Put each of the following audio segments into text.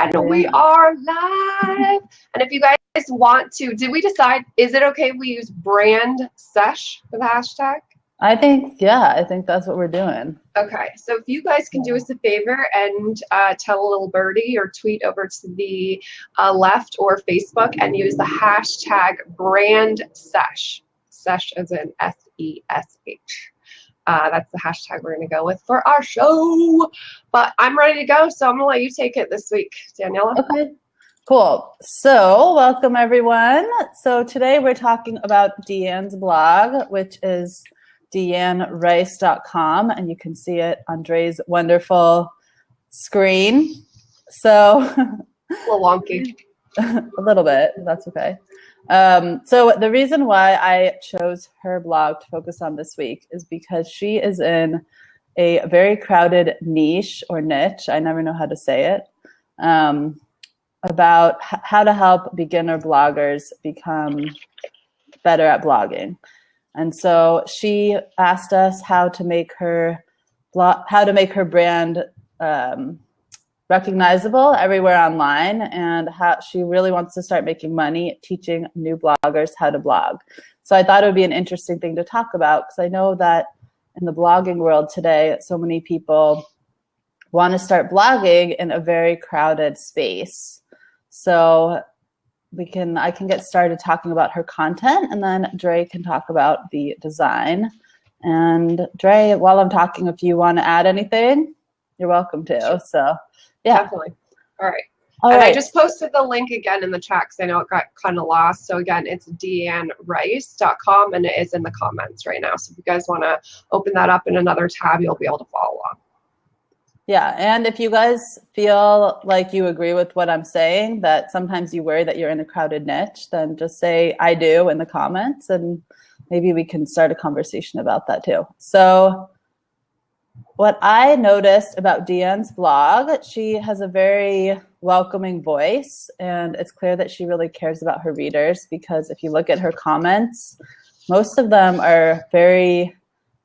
And we are live. And if you guys want to, did we decide, is it okay if we use brand sesh for the hashtag? I think that's what we're doing. Okay, so if you guys can do us a favor and tell a little birdie or tweet over to the left or Facebook and use the hashtag brand sesh. Sesh as in S-E-S-H. That's the hashtag we're going to go with for our show. But I'm ready to go, so I'm going to let you take it this week, Daniela. Okay, cool. So welcome, everyone. So today we're talking about Deanne's blog, which is deannerice.com, and you can see it on Dre's wonderful screen. So a little wonky. A little bit. That's okay. So the reason why I chose her blog to focus on this week is because she is in a very crowded niche or niche, I never know how to say it, about how to help beginner bloggers become better at blogging. And so she asked us how to make her brand recognizable everywhere online, and how she really wants to start making money teaching new bloggers how to blog. So I thought it would be an interesting thing to talk about, because I know that in the blogging world today, so many people want to start blogging in a very crowded space. So I can get started talking about her content, and then Dre can talk about the design. And Dre, while I'm talking, if you want to add anything, you're welcome to. Sure. So yeah. Definitely. All right. I just posted the link again in the chat because I know it got kind of lost. So again, it's deannerice.com, and it is in the comments right now. So if you guys want to open that up in another tab, you'll be able to follow along. Yeah, and if you guys feel like you agree with what I'm saying, that sometimes you worry that you're in a crowded niche, then just say I do in the comments, and maybe we can start a conversation about that too. So what I noticed about Deanne's blog, she has a very welcoming voice, and it's clear that she really cares about her readers, because if you look at her comments, most of them are very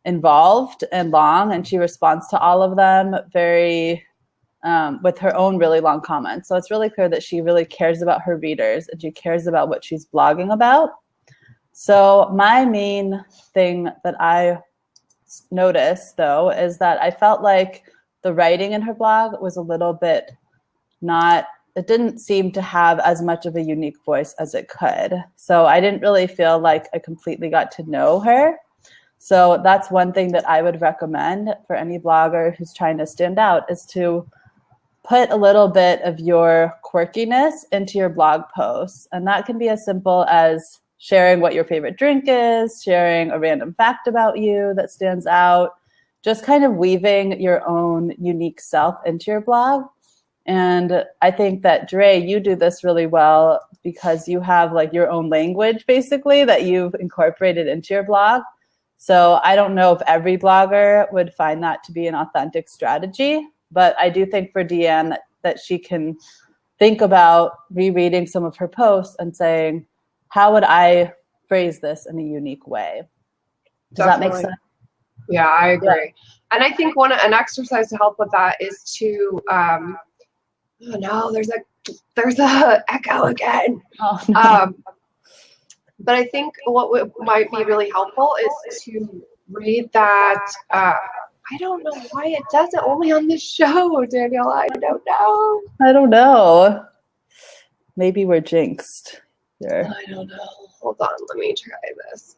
involved and long, and she responds to all of them very with her own really long comments. So it's really clear that she really cares about her readers, and she cares about what she's blogging about. So my main thing that I noticed, though, is that I felt like the writing in her blog was a little bit it didn't seem to have as much of a unique voice as it could. So I didn't really feel like I completely got to know her. So that's one thing that I would recommend for any blogger who's trying to stand out, is to put a little bit of your quirkiness into your blog posts. And that can be as simple as sharing what your favorite drink is, sharing a random fact about you that stands out, just kind of weaving your own unique self into your blog. And I think that, Dre, you do this really well because you have like your own language, basically, that you've incorporated into your blog. So I don't know if every blogger would find that to be an authentic strategy, but I do think for Deanne that she can think about rereading some of her posts and saying, how would I phrase this in a unique way? Does that make sense? Yeah, I agree. Yeah. And I think an exercise to help with that is to, oh no, there's a echo again. Oh, no. But I think what might be really helpful is to read that. I don't know why it does it only on this show, Daniela. I don't know. Maybe we're jinxed here. I don't know. Hold on. Let me try this.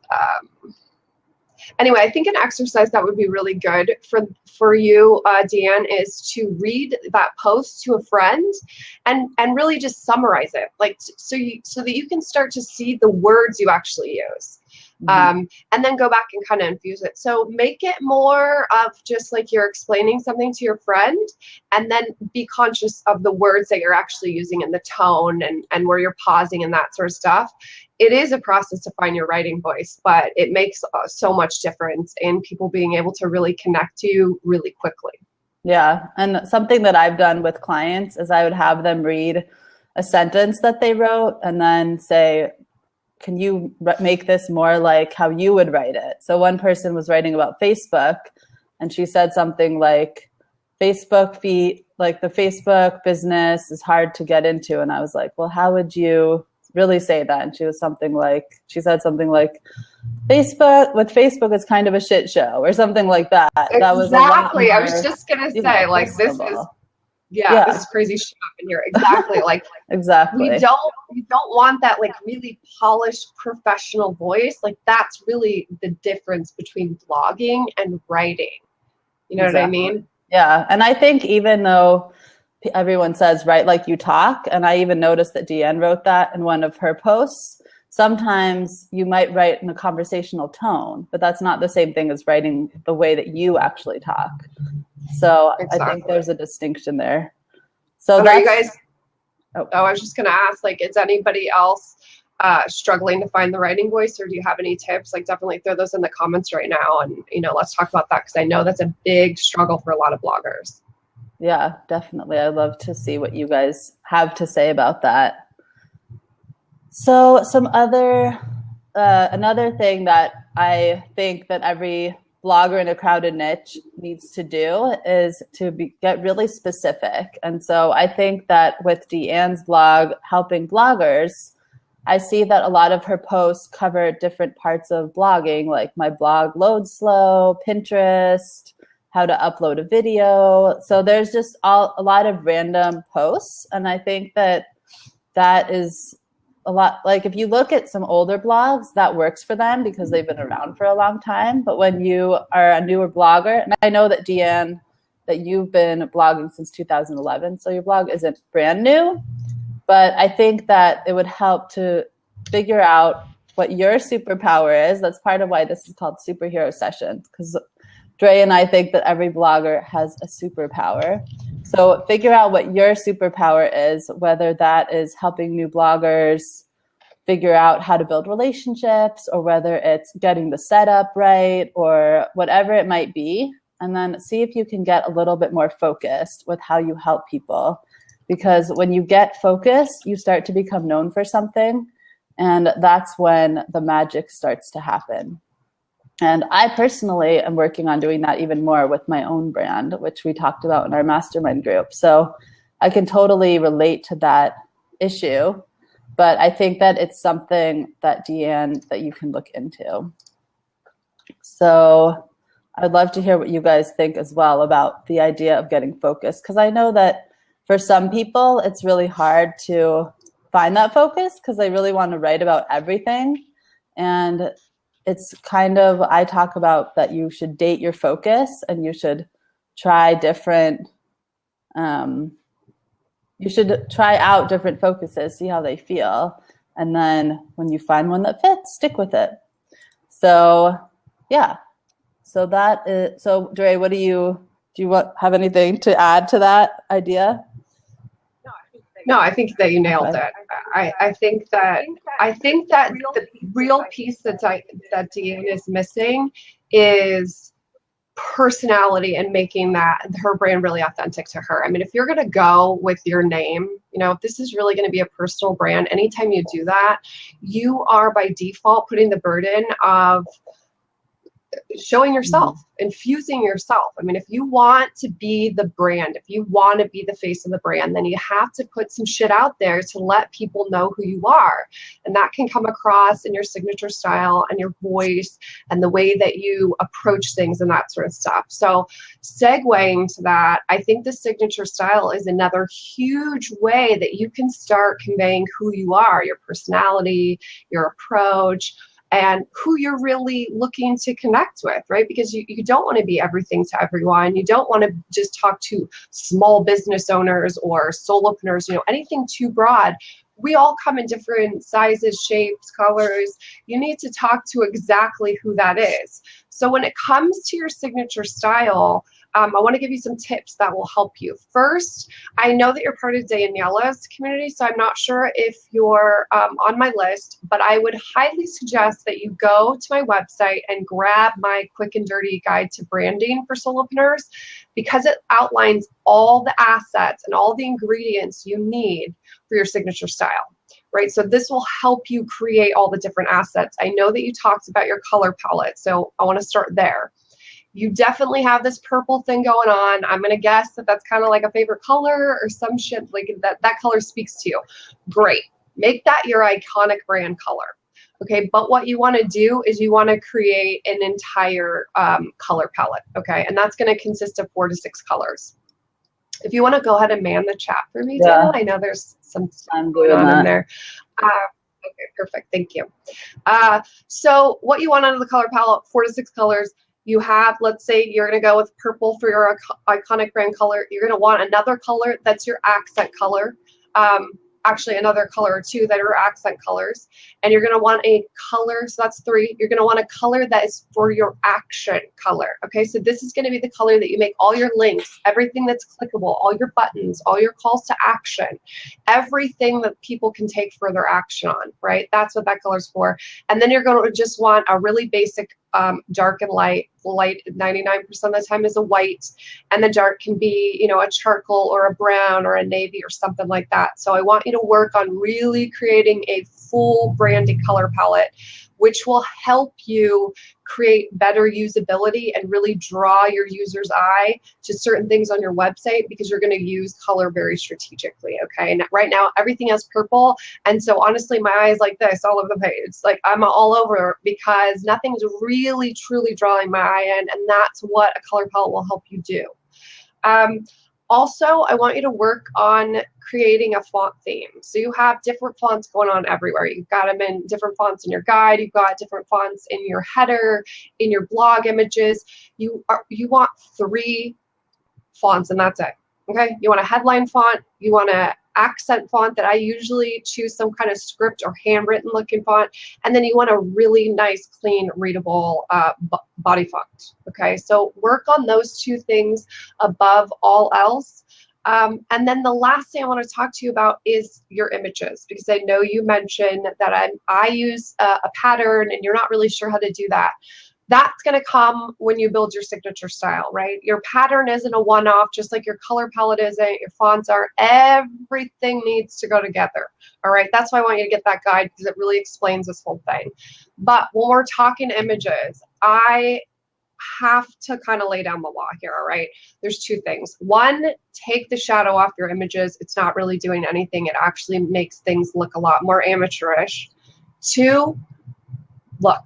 Anyway, I think an exercise that would be really good for you, Deanne, is to read that post to a friend and really just summarize it, like so that you can start to see the words you actually use. And then go back and kind of infuse it. So make it more of just like you're explaining something to your friend, and then be conscious of the words that you're actually using and the tone and where you're pausing and that sort of stuff. It is a process to find your writing voice, but it makes so much difference in people being able to really connect to you really quickly. Yeah, and something that I've done with clients is I would have them read a sentence that they wrote and then say, can you make this more like how you would write it? So one person was writing about Facebook, and she said something like, Facebook feed, like the Facebook business is hard to get into. And I was like, well, how would you really say that? And she said something like, Facebook, it's kind of a shit show or something like that. That was a lot Exactly. I was more, just gonna say, like, this is, personable. this is crazy shit up in here. Exactly. Like, Exactly. we don't want that like really polished professional voice. Like, that's really the difference between blogging and writing. You know what I mean? Yeah. And I think even though everyone says write like you talk, and I even noticed that Deanne wrote that in one of her posts, sometimes you might write in a conversational tone, but that's not the same thing as writing the way that you actually talk. So exactly. I think there's a distinction there. So are you guys, I was just gonna ask, like, is anybody else struggling to find the writing voice, or do you have any tips? Like, definitely throw those in the comments right now, and let's talk about that, because I know that's a big struggle for a lot of bloggers. Yeah, definitely. I'd love to see what you guys have to say about that. So another thing that I think that every blogger in a crowded niche needs to do is to get really specific. And so I think that with Deanne's blog, Helping Bloggers, I see that a lot of her posts cover different parts of blogging, like my blog loads slow, Pinterest, how to upload a video. So there's just a lot of random posts. And I think that is a lot, like if you look at some older blogs, that works for them because they've been around for a long time. But when you are a newer blogger, and I know that Deanne, that you've been blogging since 2011, so your blog isn't brand new, but I think that it would help to figure out what your superpower is. That's part of why this is called Superhero Sessions, because Dre and I think that every blogger has a superpower. So figure out what your superpower is, whether that is helping new bloggers figure out how to build relationships, or whether it's getting the setup right, or whatever it might be. And then see if you can get a little bit more focused with how you help people. Because when you get focused, you start to become known for something. And that's when the magic starts to happen. And I personally am working on doing that even more with my own brand, which we talked about in our mastermind group. So I can totally relate to that issue, but I think that it's something that Deanne, that you can look into. So I'd love to hear what you guys think as well about the idea of getting focused, because I know that for some people, it's really hard to find that focus because they really want to write about everything. And it's kind of, I talk about that you should date your focus, and you should try different, you should try out different focuses, see how they feel. And then when you find one that fits, stick with it. So yeah, so that is, so Dre, do you have anything to add to that idea? No, I think that you nailed it. I think that the real piece that Deanne is missing is personality, and making that her brand really authentic to her. I mean, if you're going to go with your name, if this is really going to be a personal brand, anytime you do that, you are by default putting the burden of showing yourself, infusing yourself. I mean, if you want to be the brand, if you want to be the face of the brand, then you have to put some shit out there to let people know who you are. And that can come across in your signature style and your voice and the way that you approach things and that sort of stuff. So segueing to that, I think the signature style is another huge way that you can start conveying who you are, your personality, your approach, and who you're really looking to connect with, right? Because you don't want to be everything to everyone. You don't want to just talk to small business owners or solopreneurs, anything too broad. We all come in different sizes, shapes, colors. You need to talk to exactly who that is. So when it comes to your signature style, I want to give you some tips that will help you. First, I know that you're part of Daniela's community, so I'm not sure if you're on my list, but I would highly suggest that you go to my website and grab my quick and dirty guide to branding for solopreneurs, because it outlines all the assets and all the ingredients you need for your signature style. Right, so this will help you create all the different assets. I know that you talked about your color palette, so I want to start there. You definitely have this purple thing going on. I'm going to guess that that's kind of like a favorite color or some shit, like that color speaks to you. Great. Make that your iconic brand color. Okay, but what you want to do is you want to create an entire color palette. Okay, and that's going to consist of 4 to 6 colors. If you want to go ahead and man the chat for me, Daniel, I know there's some stuff going on in there. Okay, perfect. Thank you. So what you want out of the color palette, 4 to 6 colors. You have, let's say you're going to go with purple for your iconic brand color. You're going to want another color that's your accent color. Actually another color or 2 that are accent colors, and you're going to want a color, so that's 3. You're going to want a color that is for your action color. Okay, so this is going to be the color that you make all your links, everything that's clickable, all your buttons, all your calls to action, everything that people can take further action on, right? That's what that color's for. And then you're going to just want a really basic dark and light. Light 99% of the time is a white, and the dark can be, you know, a charcoal or a brown or a navy or something like that. So I want you to work on really creating a full branded color palette, which will help you create better usability and really draw your user's eye to certain things on your website, because you're going to use color very strategically. Okay, and right now everything is purple, and so honestly my eye is like this all over the page. Like I'm all over because nothing's really truly drawing my eye in, and that's what a color palette will help you do. Also, I want you to work on creating a font theme. So you have different fonts going on everywhere. You've got them in different fonts in your guide. You've got different fonts in your header, in your blog images. You want 3 fonts, and that's it. Okay, you want a headline font, you want an accent font that I usually choose some kind of script or handwritten looking font, and then you want a really nice, clean, readable body font. Okay, so work on those 2 things above all else. And then the last thing I want to talk to you about is your images, because I know you mentioned that I use a pattern and you're not really sure how to do that. That's going to come when you build your signature style, right? Your pattern isn't a one-off, just like your color palette isn't, your fonts are. Everything needs to go together, all right? That's why I want you to get that guide, because it really explains this whole thing. But when we're talking images, I have to kind of lay down the law here, all right? There's 2 things. 1, take the shadow off your images. It's not really doing anything. It actually makes things look a lot more amateurish. 2, look.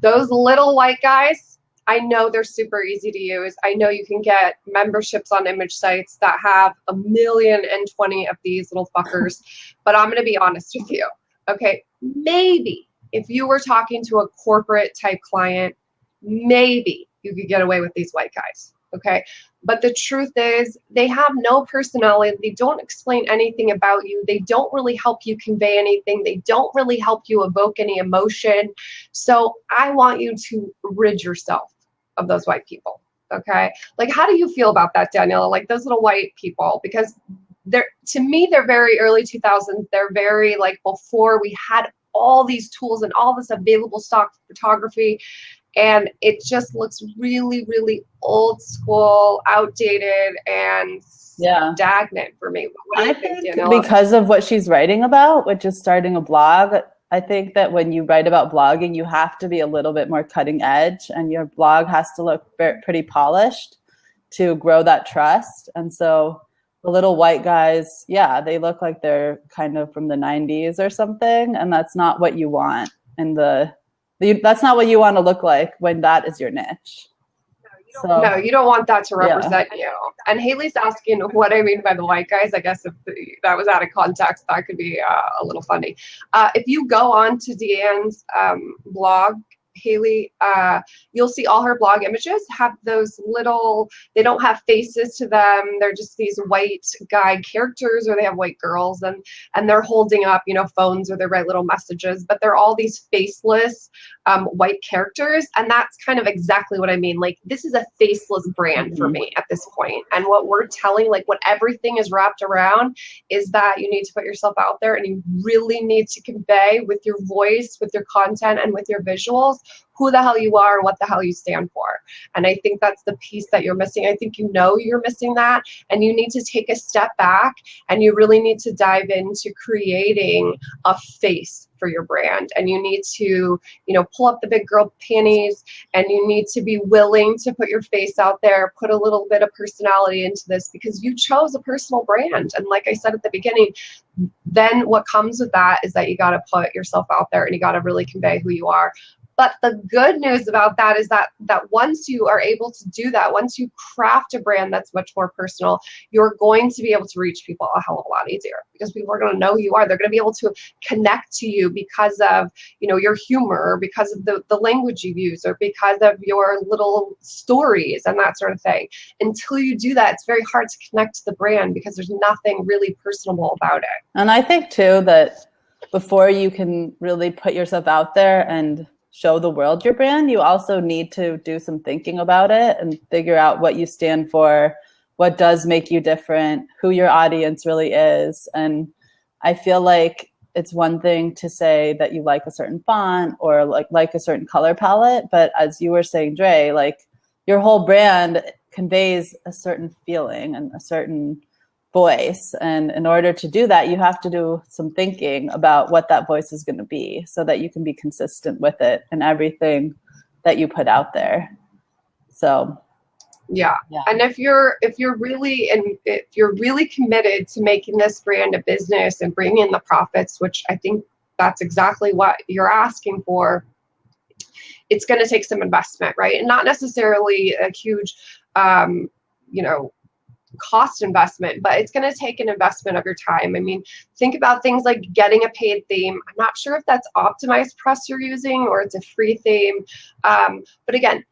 Those little white guys, I know they're super easy to use. I know you can get memberships on image sites that have 1,020,000 of these little fuckers, but I'm going to be honest with you. Okay, maybe if you were talking to a corporate type client, maybe you could get away with these white guys. Okay, but the truth is they have no personality. They don't explain anything about you. They don't really help you convey anything. They don't really help you evoke any emotion. So I want you to rid yourself of those white people. Okay, like how do you feel about that, Daniela? Like those little white people, because to me they're very early 2000s. They're very like before we had all these tools and all this available stock photography. And it just looks really, really old school, outdated, and stagnant for me. What do you think, Daniela? Because of what she's writing about, which is starting a blog, I think that when you write about blogging, you have to be a little bit more cutting edge, and your blog has to look pretty polished to grow that trust. And so the little white guys, yeah, they look like they're kind of from the 90s or something, and that's not what you want that's not what you want to look like when that is your niche. No, you don't want that to represent you. And Haley's asking what I mean by the white guys. I guess if that was out of context, that could be a little funny. If you go on to Deanne's blog, Haley, you'll see all her blog images have those little, they don't have faces to them. They're just these white guy characters, or they have white girls, and they're holding up, you know, phones, or they write little messages, but they're all these faceless white characters. And that's kind of exactly what I mean. Like, this is a faceless brand for me at this point. And what we're telling, like what everything is wrapped around, is that you need to put yourself out there, and you really need to convey with your voice, with your content, and with your visuals, who the hell you are, what the hell you stand for. And I think that's the piece that you're missing. I think you know you're missing that, and you need to take a step back, and you really need to dive into creating a face for your brand. And you need to, pull up the big girl panties, and you need to be willing to put your face out there, put a little bit of personality into this, because you chose a personal brand. And like I said at the beginning, then what comes with that is that you got to put yourself out there, and you got to really convey who you are. But the good news about that is that once you are able to do that, once you craft a brand that's much more personal, you're going to be able to reach people a hell of a lot easier, because people are going to know who you are. They're going to be able to connect to you because of, your humor, or because of the language you use, or because of your little stories and that sort of thing. Until you do that, it's very hard to connect to the brand, because there's nothing really personable about it. And I think too that before you can really put yourself out there and show the world your brand, you also need to do some thinking about it and figure out what you stand for, what does make you different, who your audience really is. And I feel like it's one thing to say that you like a certain font or like a certain color palette, but as you were saying, Dre, like your whole brand conveys a certain feeling and a certain voice. And in order to do that, you have to do some thinking about what that voice is going to be, so that you can be consistent with it in everything that you put out there. So yeah. And if you're really committed to making this brand a business and bringing in the profits, which I think that's exactly what you're asking for, it's going to take some investment, right? And not necessarily a huge cost investment, but it's going to take an investment of your time. I mean, think about things like getting a paid theme. I'm not sure if that's optimized press you're using or it's a free theme. But again,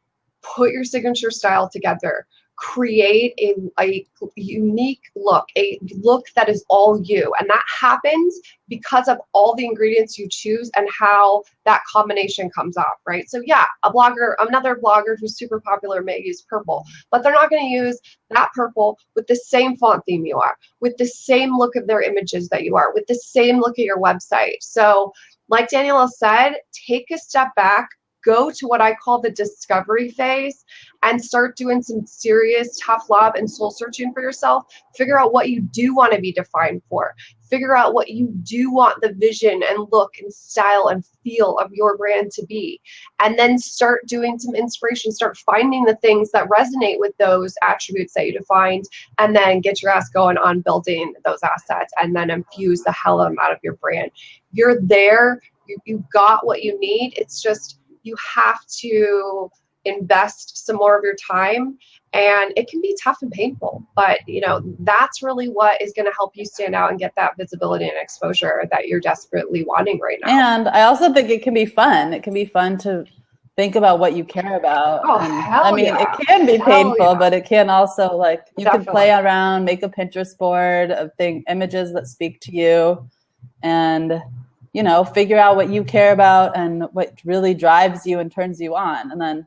put your signature style together. Create a unique look, a look that is all you. And that happens because of all the ingredients you choose and how that combination comes off, right? So yeah, another blogger who's super popular may use purple, but they're not going to use that purple with the same font theme you are, with the same look of their images that you are, with the same look at your website. So like Daniela said, take a step back, go to what I call the discovery phase, and start doing some serious tough love and soul searching for yourself. Figure out what you do want to be defined for. Figure out what you do want the vision and look and style and feel of your brand to be. And then start doing some inspiration. Start finding the things that resonate with those attributes that you defined, and then get your ass going on building those assets, and then infuse the hell out of your brand. You're there. You've got what you need. It's just, you have to invest some more of your time, and it can be tough and painful, but that's really what is going to help you stand out and get that visibility and exposure that you're desperately wanting right now. And I also think it can be fun. It can be fun to think about what you care about. Oh, hell it can be painful, but it can also, you can play around, make a Pinterest board of images that speak to you, and figure out what you care about and what really drives you and turns you on, and then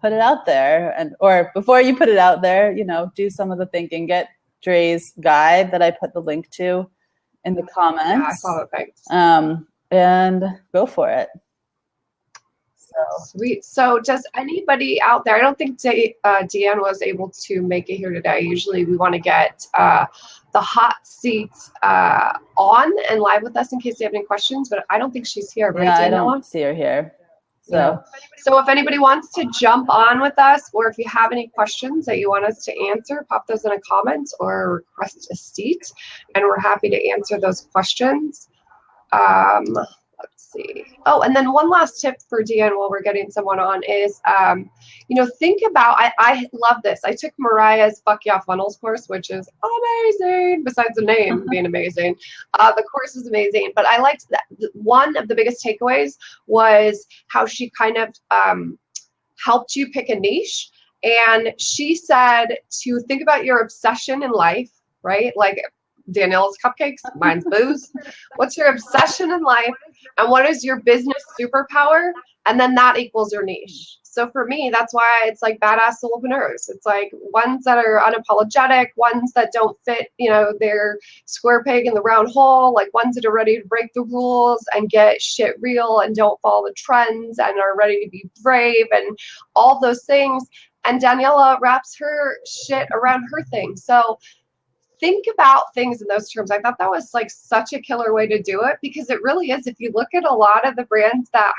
put it out there. Or before you put it out there, do some of the thinking. Get Dre's guide that I put the link to in the comments. Yeah, I saw it. Thanks. And go for it. Sweet. So does anybody out there, I don't think Deanne was able to make it here today. Usually we want to get the hot seats on and live with us in case you have any questions, but I don't think she's here, right? Yeah, I don't see her here. So if anybody wants to jump on with us, or if you have any questions that you want us to answer, pop those in a comment or request a seat, and we're happy to answer those questions. Let's see. Oh, and then one last tip for Deanne while we're getting someone on is, think about, I love this. I took Mariah's Fuck Yeah Funnels course, which is amazing, besides the name being amazing. The course is amazing, but I liked that. One of the biggest takeaways was how she kind of helped you pick a niche. And she said to think about your obsession in life, right? Like Danielle's cupcakes, mine's booze. What's your obsession in life? And what is your business superpower? And then that equals your niche. So for me, that's why it's like badass solopreneurs. It's like ones that are unapologetic, ones that don't fit, their square peg in the round hole, like ones that are ready to break the rules and get shit real and don't follow the trends and are ready to be brave and all those things. And Daniela wraps her shit around her thing. So think about things in those terms. I thought that was like such a killer way to do it, because it really is. If you look at a lot of the brands that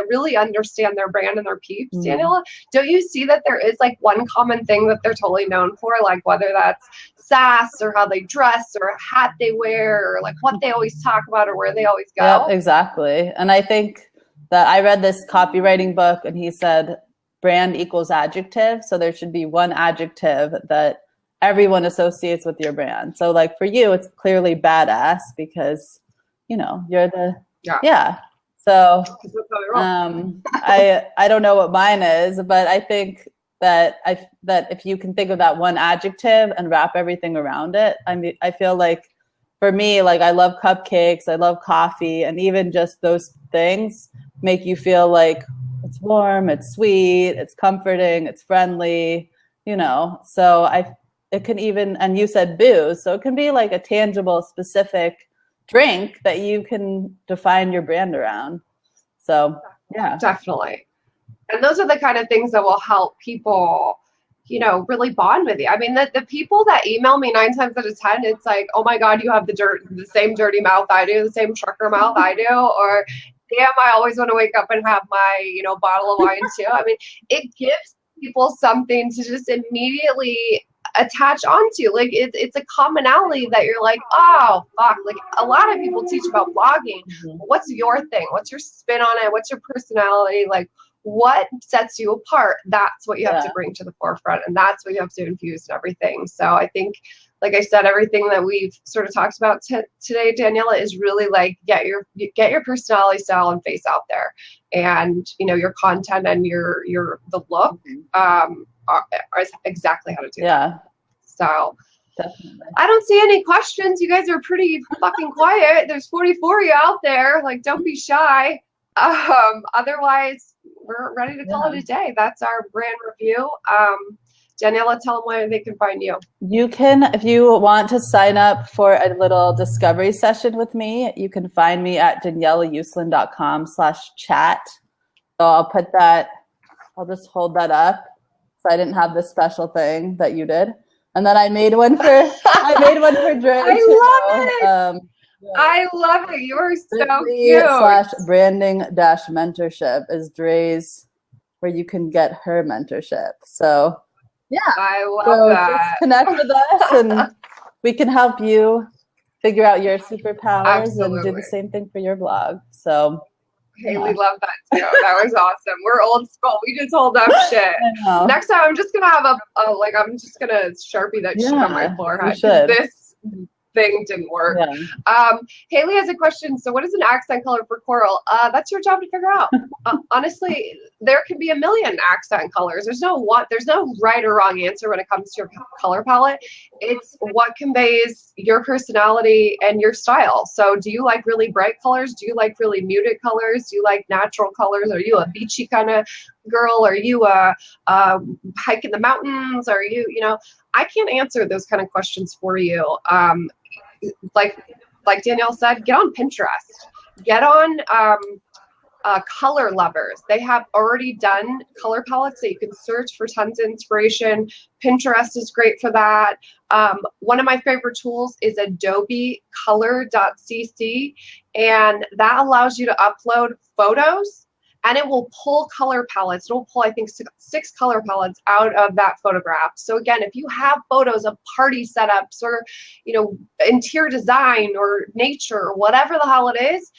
really understand their brand and their peeps, Daniela, don't you see that there is like one common thing that they're totally known for? Like whether that's sass or how they dress or a hat they wear or like what they always talk about or where they always go. Yep, exactly. And I think that I read this copywriting book and he said brand equals adjective. So there should be one adjective that everyone associates with your brand. So like for you, it's clearly badass because, you're the, So I don't know what mine is, but I think that if you can think of that one adjective and wrap everything around it, I feel like for me, like I love cupcakes, I love coffee, and even just those things make you feel like it's warm, it's sweet, it's comforting, it's friendly, so it can even, and you said booze, so it can be like a tangible, specific drink that you can define your brand around. So, yeah. Definitely. And those are the kind of things that will help people, really bond with you. I mean, the people that email me 9 times out of 10, it's like, oh my God, you have the same dirty mouth I do, the same trucker mouth I do, or damn, I always want to wake up and have my, bottle of wine too. I mean, it gives people something to just immediately attach onto. Like it's a commonality that you're like, oh fuck, like a lot of people teach about blogging. What's your thing? What's your spin on it? What's your personality? Like what sets you apart? That's what you have to bring to the forefront, and that's what you have to infuse in everything. So I think, like I said, everything that we've sort of talked about today, Daniela, is really like get your personality, style, and face out there, and your content and the look are exactly how to do that. So definitely. I don't see any questions. You guys are pretty fucking quiet. There's 44 of you out there. Like, don't be shy. Otherwise, we're ready to call it a day. That's our brand review. Daniela, tell them where they can find you. You can, if you want to sign up for a little discovery session with me, you can find me at danielauslin.com/chat. So I'll just hold that up. So I didn't have this special thing that you did. And then I made one for Dre. I love it. I love it. You are so cute. /branding-mentorship is Dre's, where you can get her mentorship. So yeah, I love that. Just connect with us and we can help you figure out your superpowers and do the same thing for your blog. So Haley loved that too. That was awesome. We're old school. We just hold up shit. Next time I'm just gonna have I'm just gonna Sharpie that shit on my forehead. This thing didn't work. Haley has a question. So what is an accent color for coral? That's your job to figure out. Honestly, there can be a million accent colors. There's no right or wrong answer when it comes to your color palette. It's what conveys your personality and your style. So do you like really bright colors? Do you like really muted colors? Do you like natural colors? Are you a beachy kind of girl? Are you a hike in the mountains? Are you, I can't answer those kind of questions for you. Like Danielle said, get on Pinterest. Get on Color Lovers. They have already done color palettes that you can search for tons of inspiration. Pinterest is great for that. One of my favorite tools is Adobe Color.cc, and that allows you to upload photos, and it will pull color palettes. It will pull, I think, 6 color palettes out of that photograph. So again, if you have photos of party setups or, interior design or nature or whatever the hell it is,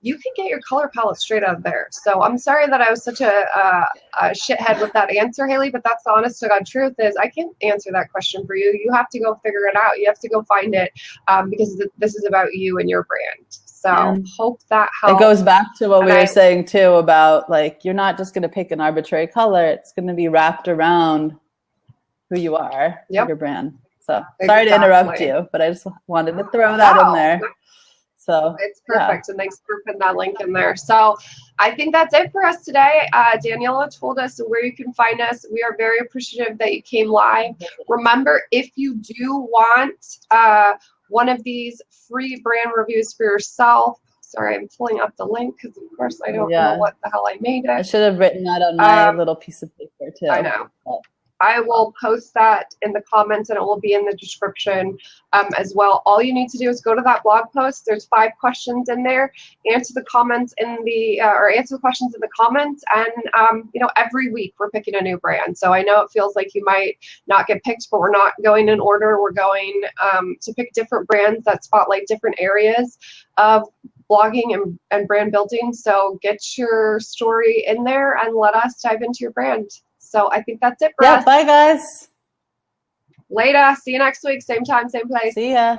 you can get your color palette straight out of there. So I'm sorry that I was such a shithead with that answer, Haley, but that's the honest to God truth is I can't answer that question for you. You have to go figure it out. You have to go find it because this is about you and your brand. So hope that helps. It goes back to what we were saying too about like, you're not just going to pick an arbitrary color. It's going to be wrapped around who you are, your brand. So sorry to interrupt you, but I just wanted to throw that in there. So It's yeah. perfect, and thanks for putting that link in there. So I think that's it for us today. Daniela told us where you can find us. We are very appreciative that you came live. Remember, if you do want one of these free brand reviews for yourself, sorry, I'm pulling up the link because, of course, I don't know Yeah. what the hell I made I it. should have written that on my little piece of paper I too. know. But, I will post that in the comments, and it will be in the description as well. All you need to do is go to that blog post. There's 5 questions in there. Answer the comments in the or answer the questions in the comments. And every week we're picking a new brand. So I know it feels like you might not get picked, but we're not going in order. We're going to pick different brands that spotlight different areas of blogging and brand building. So get your story in there and let us dive into your brand. So I think that's it for yeah. us. Bye, guys. Later. See you next week. Same time, same place. See ya.